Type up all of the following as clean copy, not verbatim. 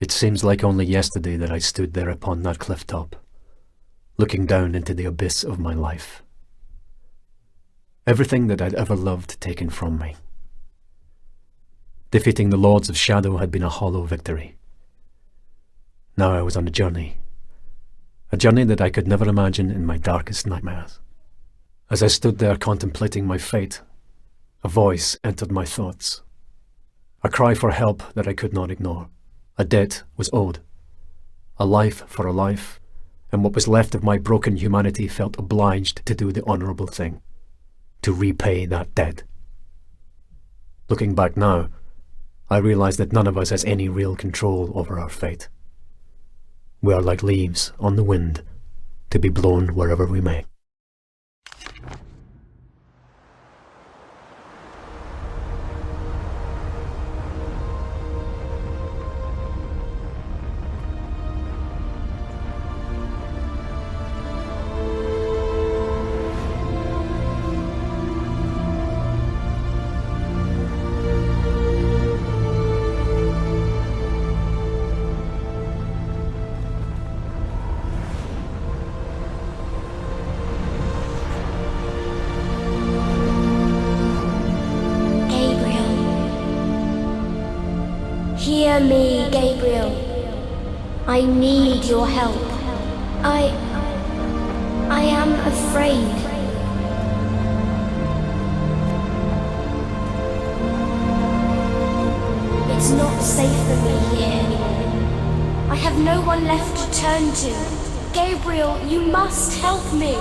It seems like only yesterday that I stood there upon that cliff top, looking down into the abyss of my life. Everything that I'd ever loved taken from me. Defeating the Lords of Shadow had been a hollow victory. Now I was on a journey that I could never imagine in my darkest nightmares. As I stood there contemplating my fate, a voice entered my thoughts. A cry for help that I could not ignore. A debt was owed. A life for a life, and what was left of my broken humanity felt obliged to do the honourable thing, to repay that debt. Looking back now, I realize that none of us has any real control over our fate. We are like leaves on the wind, to be blown wherever we may. Hear me, Gabriel. I need your help. I am afraid. It's not safe for me here anymore. I have no one left to turn to. Gabriel, you must help me.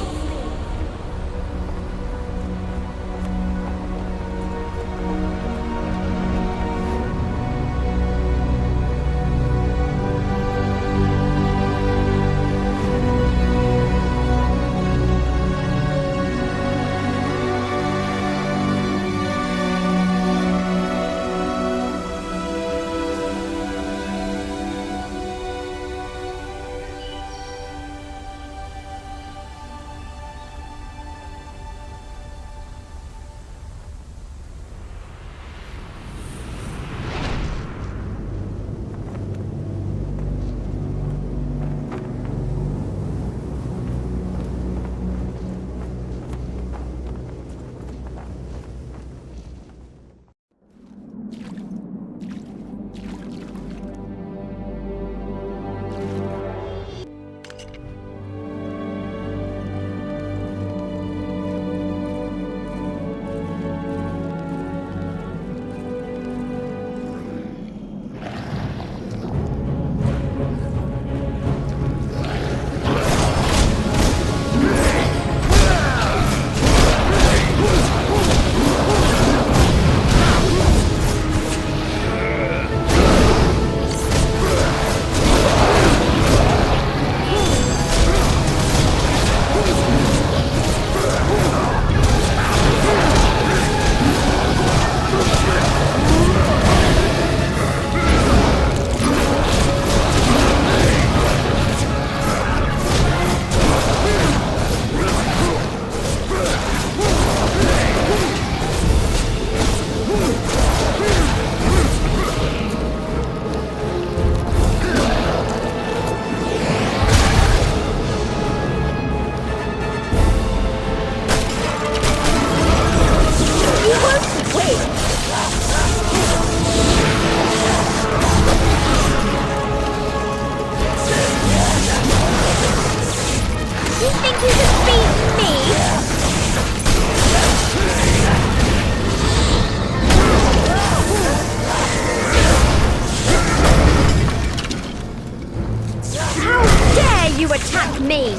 Attack me!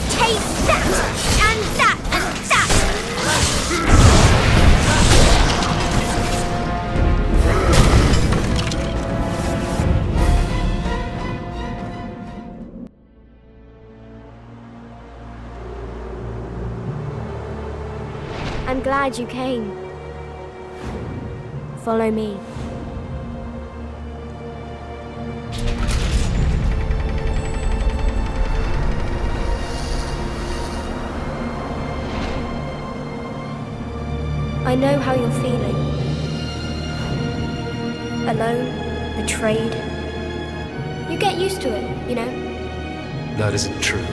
Take that! And that! And that! I'm glad you came. Follow me. I know how you're feeling. Alone, betrayed. You get used to it, you know? That isn't true.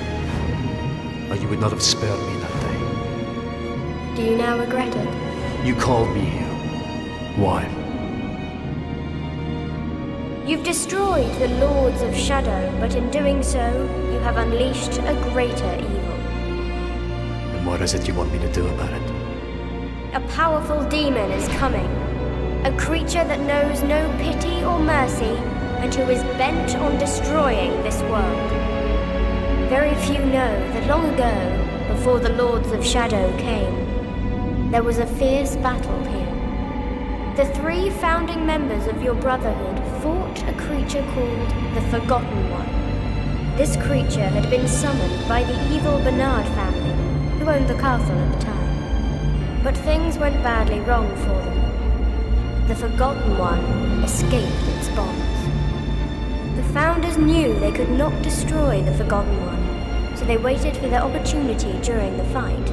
Or you would not have spared me that day. Do you now regret it? You called me here. Why? You've destroyed the Lords of Shadow, but in doing so, you have unleashed a greater evil. And what is it you want me to do about it? A powerful demon is coming. A creature that knows no pity or mercy, and who is bent on destroying this world. Very few know that long ago, before the Lords of Shadow came, there was a fierce battle here. The 3 founding members of your Brotherhood fought a creature called the Forgotten One. This creature had been summoned by the evil Bernard family, who owned the castle at the time. But things went badly wrong for them. The Forgotten One escaped its bonds. The founders knew they could not destroy the Forgotten One, so they waited for their opportunity during the fight,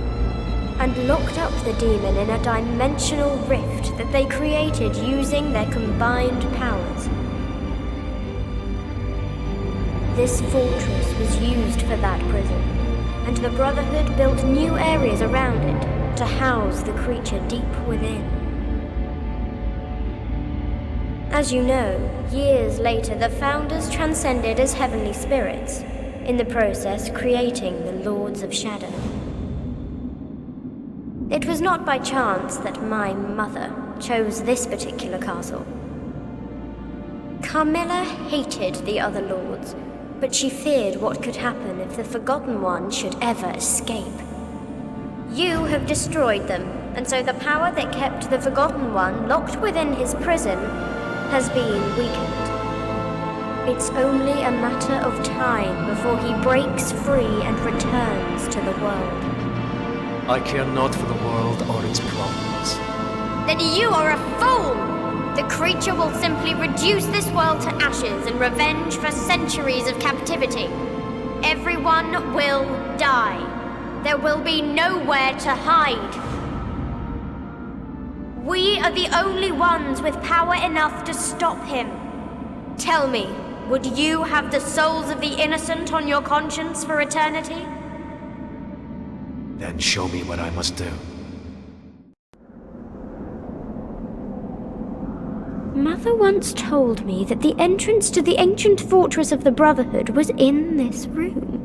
and locked up the demon in a dimensional rift that they created using their combined powers. This fortress was used for that prison, and the Brotherhood built new areas around it to house the creature deep within. As you know, years later the Founders transcended as heavenly spirits, in the process creating the Lords of Shadow. It was not by chance that my mother chose this particular castle. Carmilla hated the other lords, but she feared what could happen if the Forgotten One should ever escape. You have destroyed them, and so the power that kept the Forgotten One locked within his prison has been weakened. It's only a matter of time before he breaks free and returns to the world. I care not for the world or its problems. Then you are a fool! The creature will simply reduce this world to ashes in revenge for centuries of captivity. Everyone will die. There will be nowhere to hide. We are the only ones with power enough to stop him. Tell me, would you have the souls of the innocent on your conscience for eternity? Then show me what I must do. Mother once told me that the entrance to the ancient fortress of the Brotherhood was in this room.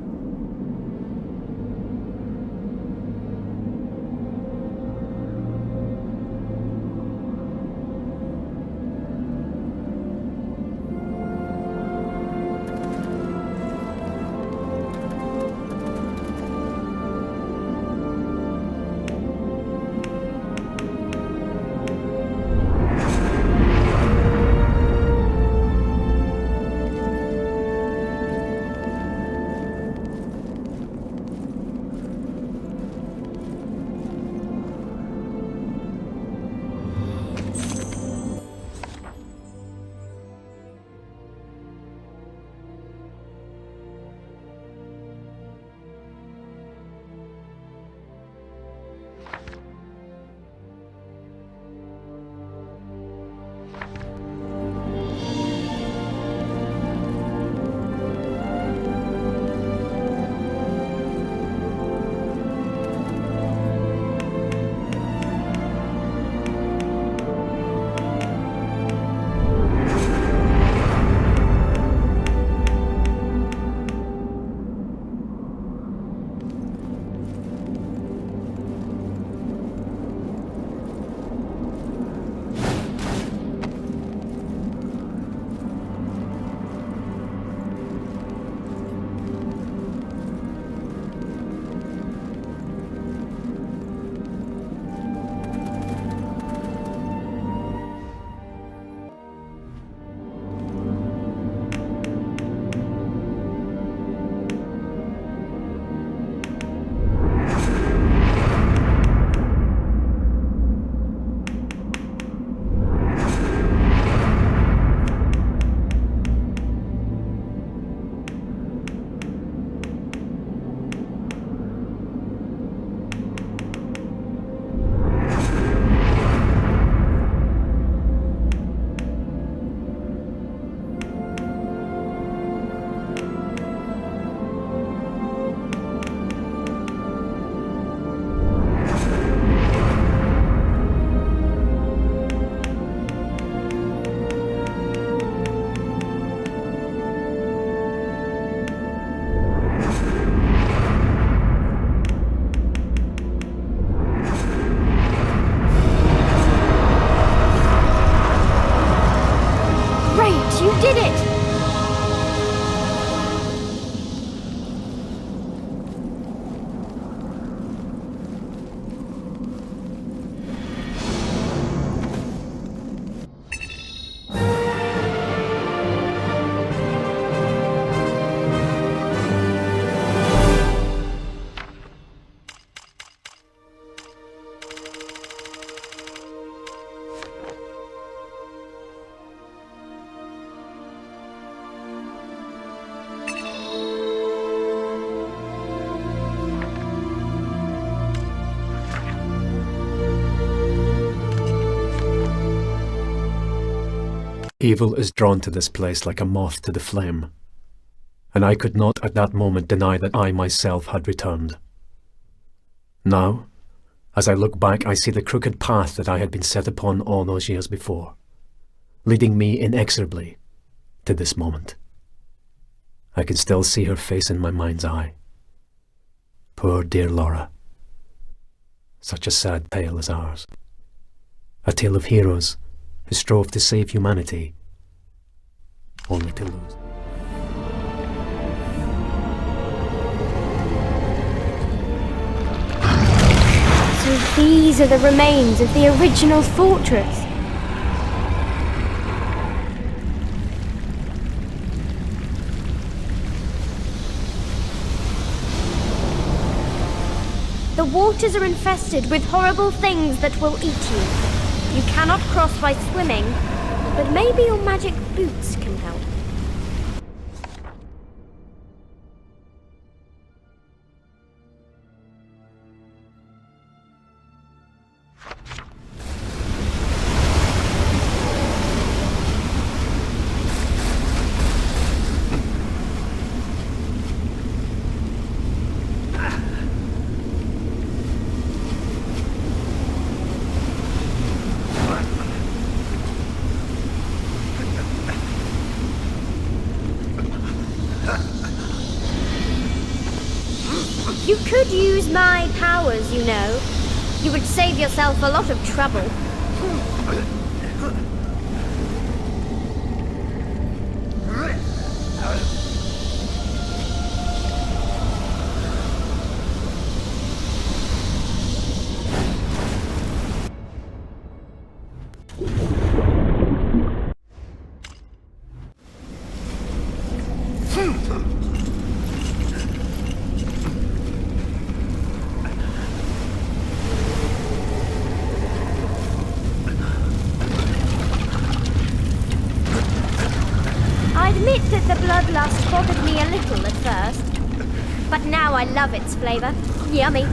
Yes, you did it! Evil is drawn to this place like a moth to the flame, and I could not at that moment deny that I myself had returned. Now, as I look back, I see the crooked path that I had been set upon all those years before, leading me inexorably to this moment. I can still see her face in my mind's eye. Poor dear Laura. Such a sad tale as ours. A tale of heroes who strove to save humanity, only to lose. So these are the remains of the original fortress. The waters are infested with horrible things that will eat you. You cannot cross by swimming, but maybe your magic boots can help. You could use my powers, you know. You would save yourself a lot of trouble. I admit that the bloodlust bothered me a little at first, but now I love its flavour. Yummy.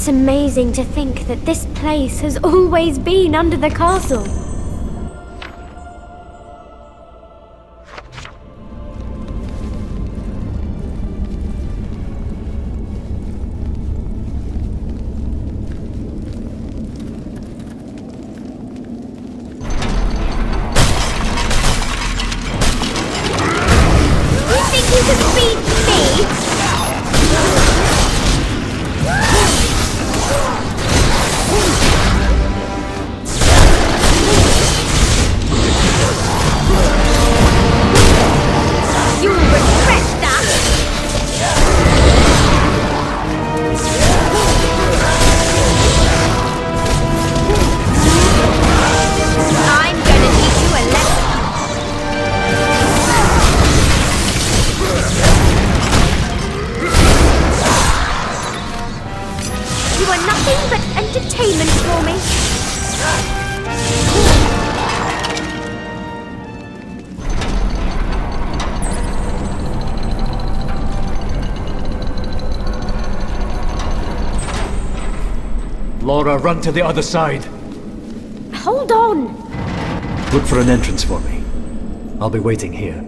It's amazing to think that this place has always been under the castle. You think you can beat me? You'll regret that! I'm gonna teach you a lesson. You are nothing but entertainment for me. Laura, run to the other side. Hold on. Look for an entrance for me. I'll be waiting here.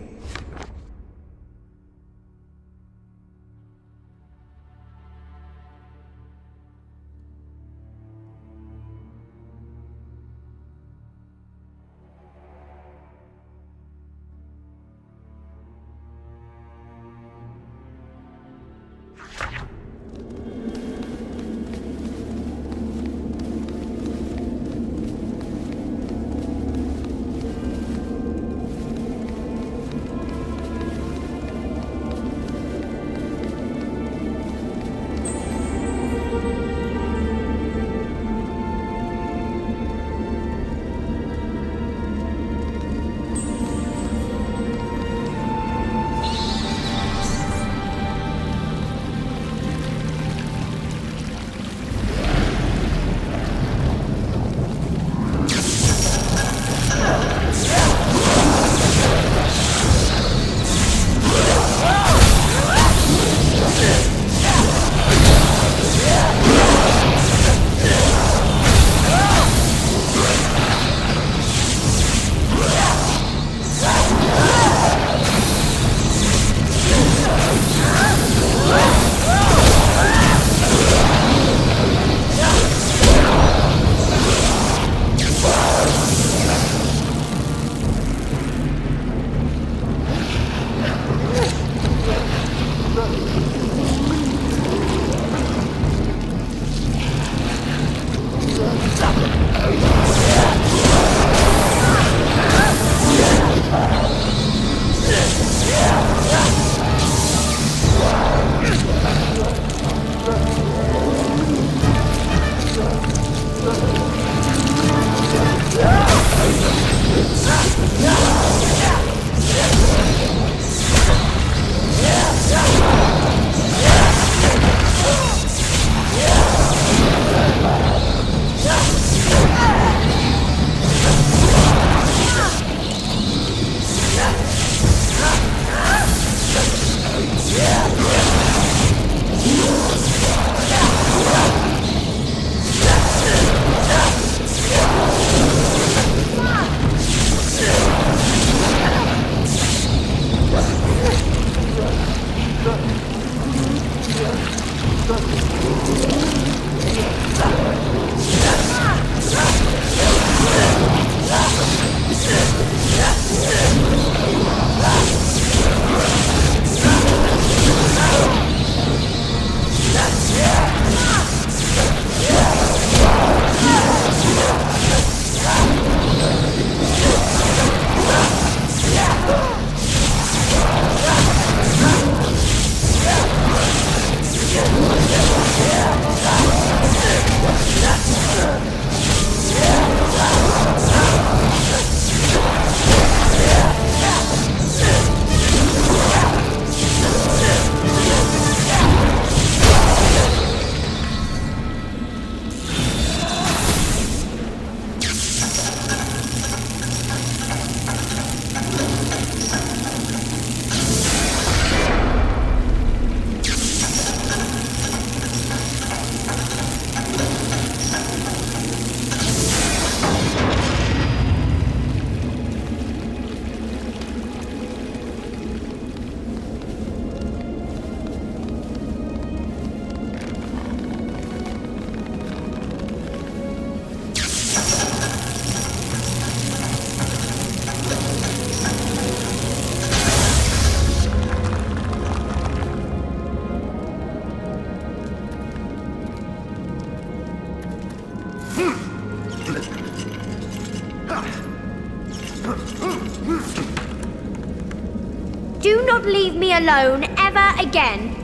Do not leave me alone ever again.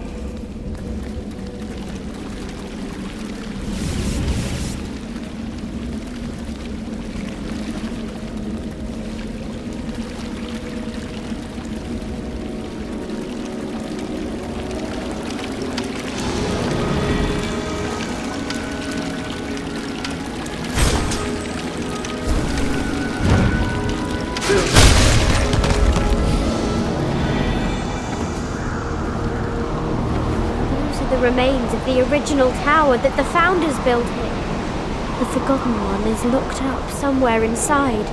The remains of the original tower that the founders built here. The Forgotten One is locked up somewhere inside.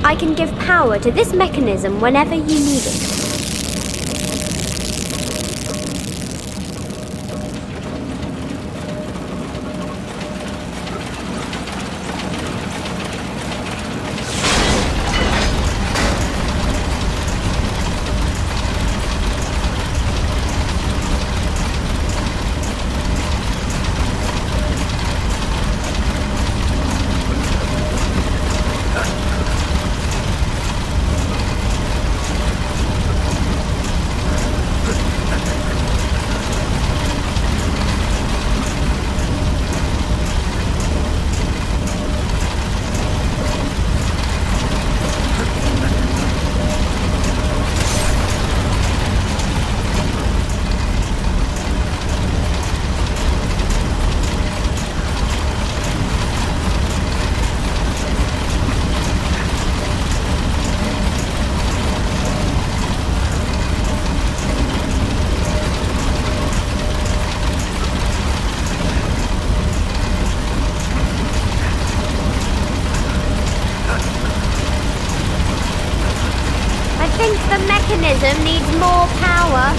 I can give power to this mechanism whenever you need it. mechanism needs more power.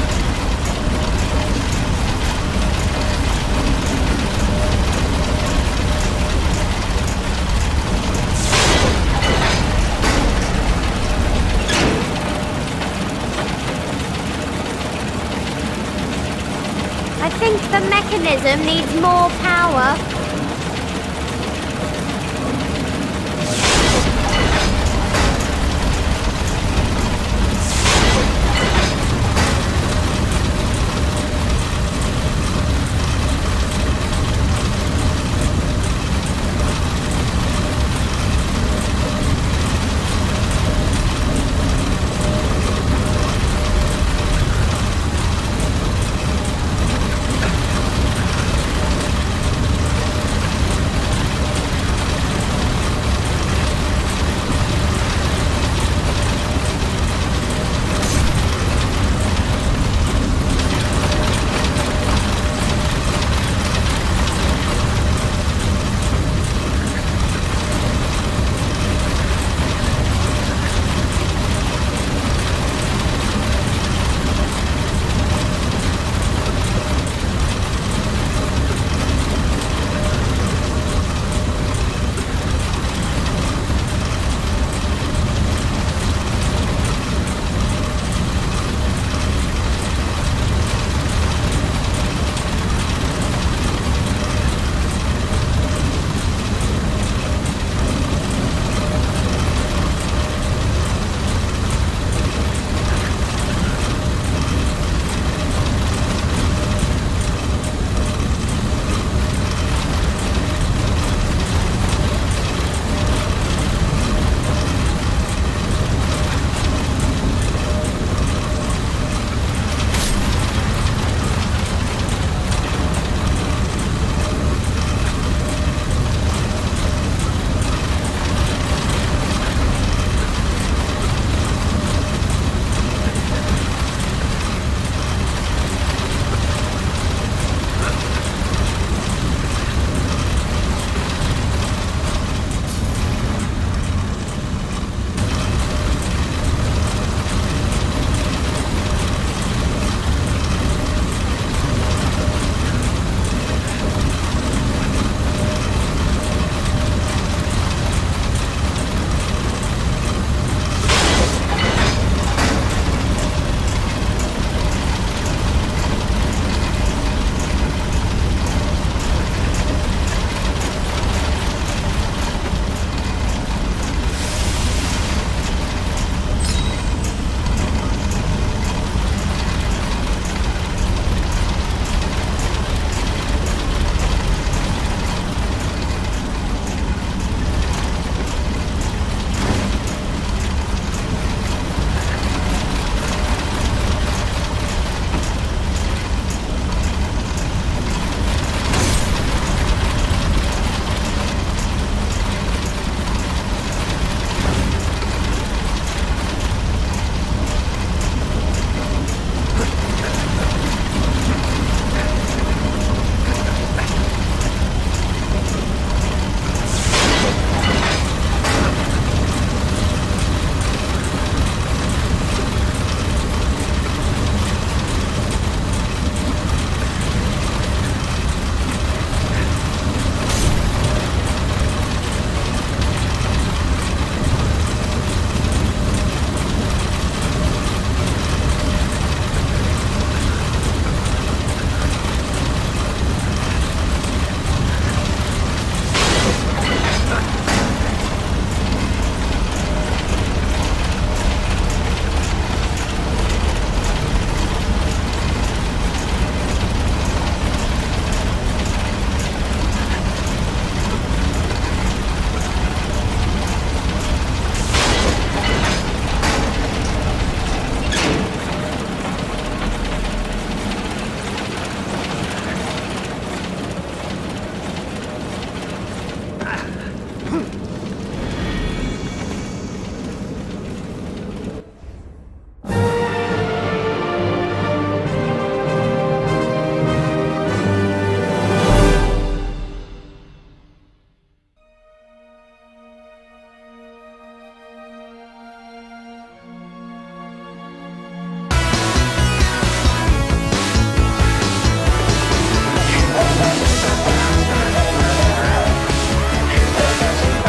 I think the mechanism needs more power.